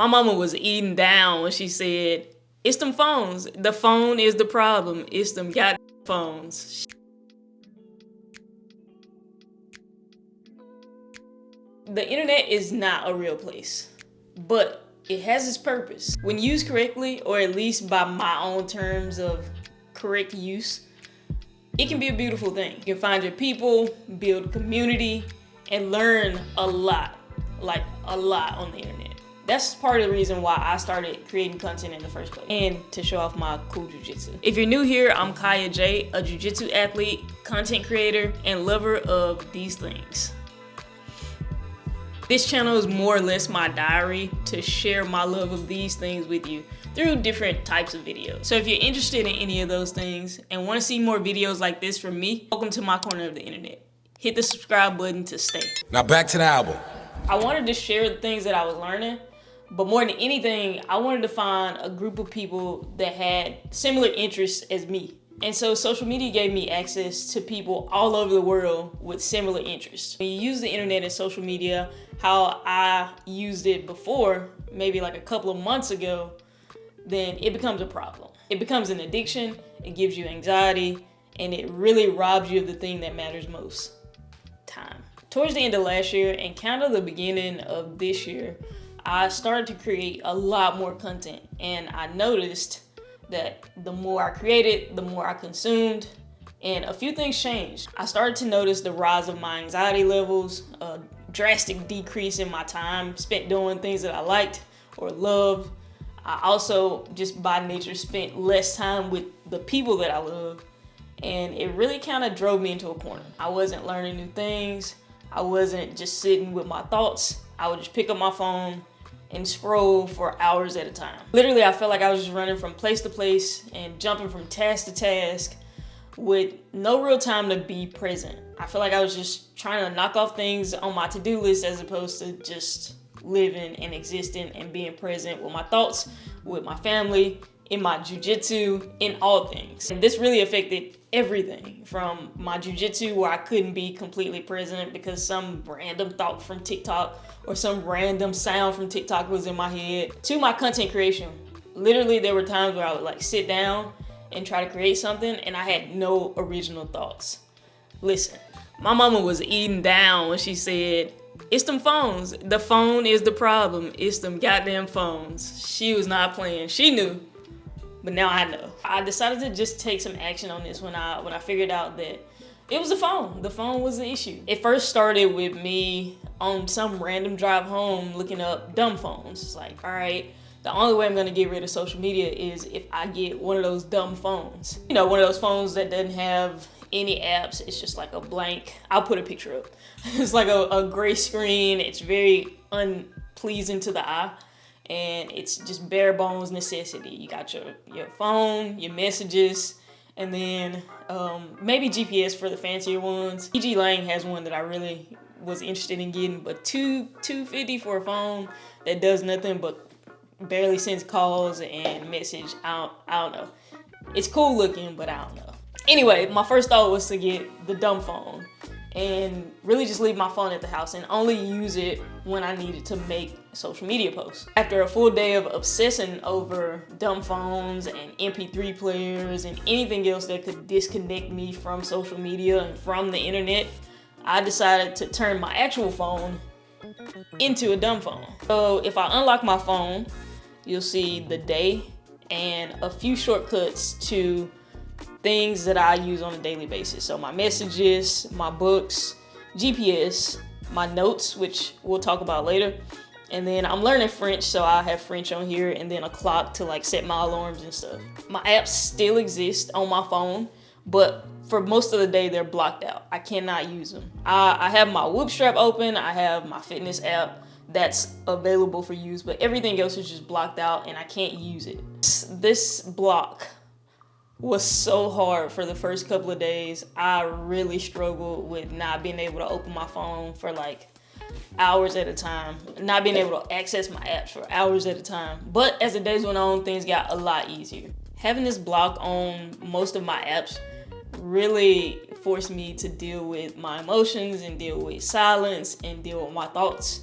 My mama was eating down when she said, "It's them phones. The phone is the problem. It's them goddamn phones." The internet is not a real place, but it has its purpose. When used correctly, or at least by my own terms of correct use, it can be a beautiful thing. You can find your people, build community, and learn a lot, like a lot on the internet. That's part of the reason why I started creating content in the first place, and to show off my cool jujitsu. If you're new here, I'm Kaya J, a jujitsu athlete, content creator, and lover of these things. This channel is more or less my diary to share my love of these things with you through different types of videos. So if you're interested in any of those things and want to see more videos like this from me, welcome to my corner of the internet. Hit the subscribe button to stay. Now back to the album. I wanted to share the things that I was learning, but more than anything, I wanted to find a group of people that had similar interests as me. And so social media gave me access to people all over the world with similar interests. When you use the internet and social media, how I used it before, maybe like a couple of months ago, then it becomes a problem. It becomes an addiction, it gives you anxiety, and it really robs you of the thing that matters most, time. Towards the end of last year and kind of the beginning of this year, I started to create a lot more content, and I noticed that the more I created, the more I consumed, and a few things changed. I started to notice the rise of my anxiety levels, a drastic decrease in my time spent doing things that I liked or loved. I also, just by nature, spent less time with the people that I love, and it really kind of drove me into a corner. I wasn't learning new things. I wasn't just sitting with my thoughts. I would just pick up my phone and scroll for hours at a time. Literally, I felt like I was just running from place to place and jumping from task to task with no real time to be present. I feel like I was just trying to knock off things on my to-do list as opposed to just living and existing and being present with my thoughts, with my family, in my jujitsu, in all things. And this really affected everything from my jujitsu, where I couldn't be completely present because some random thought from TikTok or some random sound from TikTok was in my head, to my content creation. Literally, there were times where I would like sit down and try to create something and I had no original thoughts. Listen, my mama was eating down when she said, "It's them phones. The phone is the problem. It's them goddamn phones." She was not playing. She knew, but now I know. I decided to just take some action on this when I figured out that it was the phone. The phone was the issue. It first started with me on some random drive home looking up dumb phones. It's like, all right, the only way I'm gonna get rid of social media is if I get one of those dumb phones. You know, one of those phones that doesn't have any apps. It's just like a blank, I'll put a picture up. It's like a gray screen. It's very unpleasing to the eye. And it's just bare bones necessity. You got your phone, your messages, and then maybe GPS for the fancier ones. EG Lang has one that I really was interested in getting, but $250 for a phone that does nothing but barely sends calls and message. I don't know. It's cool looking, but I don't know. Anyway, my first thought was to get the dumb phone and really just leave my phone at the house and only use it when I needed to make social media posts. After a full day of obsessing over dumb phones and MP3 players and anything else that could disconnect me from social media and from the internet, I decided to turn my actual phone into a dumb phone. So if I unlock my phone, you'll see the day and a few shortcuts to things that I use on a daily basis. So my messages, my books, GPS, my notes, which we'll talk about later. And then I'm learning French, so I have French on here, and then a clock to like set my alarms and stuff. My apps still exist on my phone, but for most of the day, they're blocked out. I cannot use them. I have my Whoop strap open. I have my fitness app that's available for use, but everything else is just blocked out and I can't use it. This block was so hard for the first couple of days. I really struggled with not being able to open my phone for like hours at a time, not being able to access my apps for hours at a time. But as the days went on, things got a lot easier. Having this block on most of my apps really forced me to deal with my emotions and deal with silence and deal with my thoughts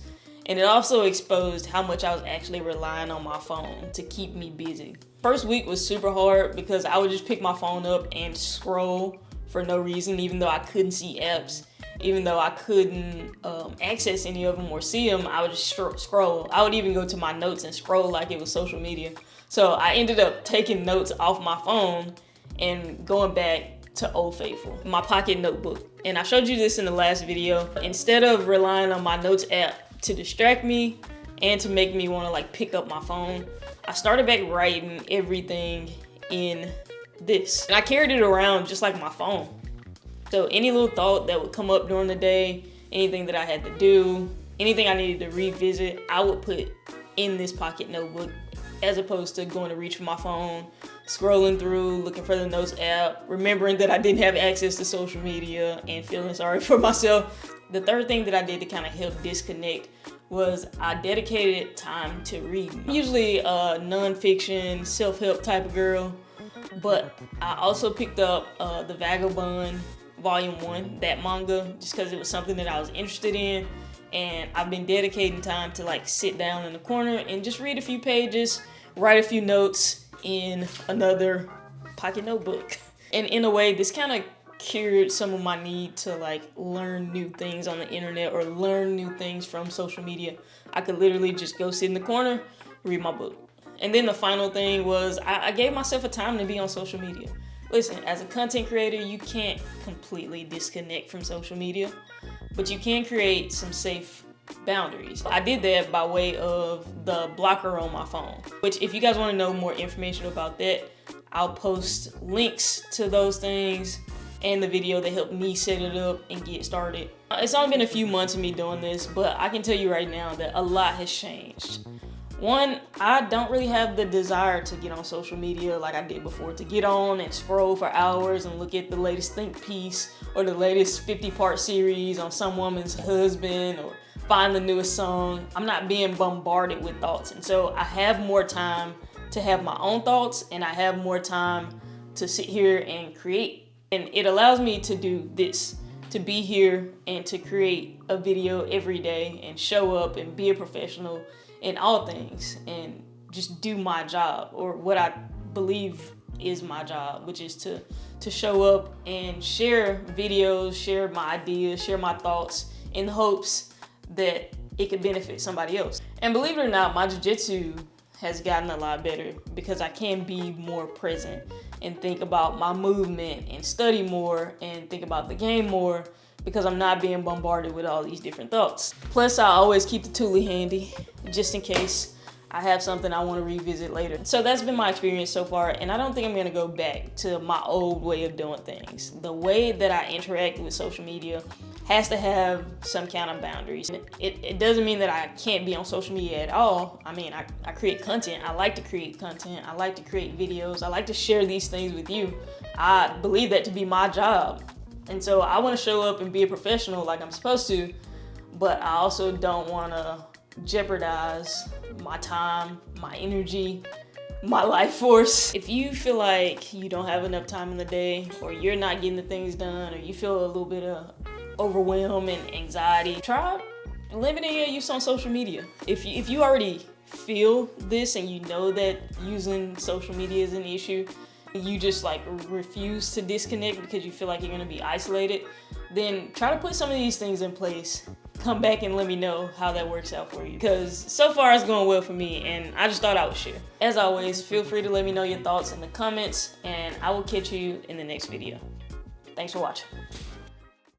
And it also exposed how much I was actually relying on my phone to keep me busy. First week was super hard because I would just pick my phone up and scroll for no reason, even though I couldn't see apps, even though I couldn't access any of them or see them. I would just scroll. I would even go to my notes and scroll like it was social media. So I ended up taking notes off my phone and going back to Old Faithful, my pocket notebook. And I showed you this in the last video. Instead of relying on my notes app to distract me and to make me want to like pick up my phone, I started back writing everything in this. And I carried it around just like my phone. So any little thought that would come up during the day, anything that I had to do, anything I needed to revisit, I would put in this pocket notebook, as opposed to going to reach for my phone, scrolling through, looking for the notes app, remembering that I didn't have access to social media, and feeling sorry for myself. The third thing that I did to kind of help disconnect was I dedicated time to reading. I'm usually a nonfiction, self-help type of girl, but I also picked up The Vagabond Volume 1, that manga, just because it was something that I was interested in. And I've been dedicating time to like sit down in the corner and just read a few pages, write a few notes in another pocket notebook. And in a way, this kind of cured some of my need to like learn new things on the internet or learn new things from social media. I could literally just go sit in the corner, read my book. And then the final thing was I gave myself a time to be on social media. Listen, as a content creator, you can't completely disconnect from social media, but you can create some safe boundaries. I did that by way of the blocker on my phone, which if you guys want to know more information about that, I'll post links to those things and the video that helped me set it up and get started. It's only been a few months of me doing this, but I can tell you right now that a lot has changed. One, I don't really have the desire to get on social media like I did before, to get on and scroll for hours and look at the latest think piece or the latest 50-part series on some woman's husband or find the newest song. I'm not being bombarded with thoughts. And so I have more time to have my own thoughts, and I have more time to sit here and create. And it allows me to do this, to be here and to create a video every day and show up and be a professional in all things and just do my job, or what I believe is my job, which is to show up and share videos, share my ideas, share my thoughts in hopes that it could benefit somebody else. And believe it or not, my jiu-jitsu has gotten a lot better because I can be more present and think about my movement and study more and think about the game more, because I'm not being bombarded with all these different thoughts. Plus, I always keep the Thule handy just in case I have something I want to revisit later. So that's been my experience so far, and I don't think I'm gonna go back to my old way of doing things. The way that I interact with social media has to have some kind of boundaries. It doesn't mean that I can't be on social media at all. I mean, I create content. I like to create content. I like to create videos. I like to share these things with you. I believe that to be my job. And so I want to show up and be a professional like I'm supposed to, but I also don't want to jeopardize my time, my energy, my life force. If you feel like you don't have enough time in the day, or you're not getting the things done, or you feel a little bit of overwhelm and anxiety, try limiting your use on social media. If you already feel this and you know that using social media is an issue, you just like refuse to disconnect because you feel like you're gonna be isolated, then try to put some of these things in place. Come back and let me know how that works out for you, because so far it's going well for me and I just thought I would share. As always, feel free to let me know your thoughts in the comments, and I will catch you in the next video. Thanks for watching.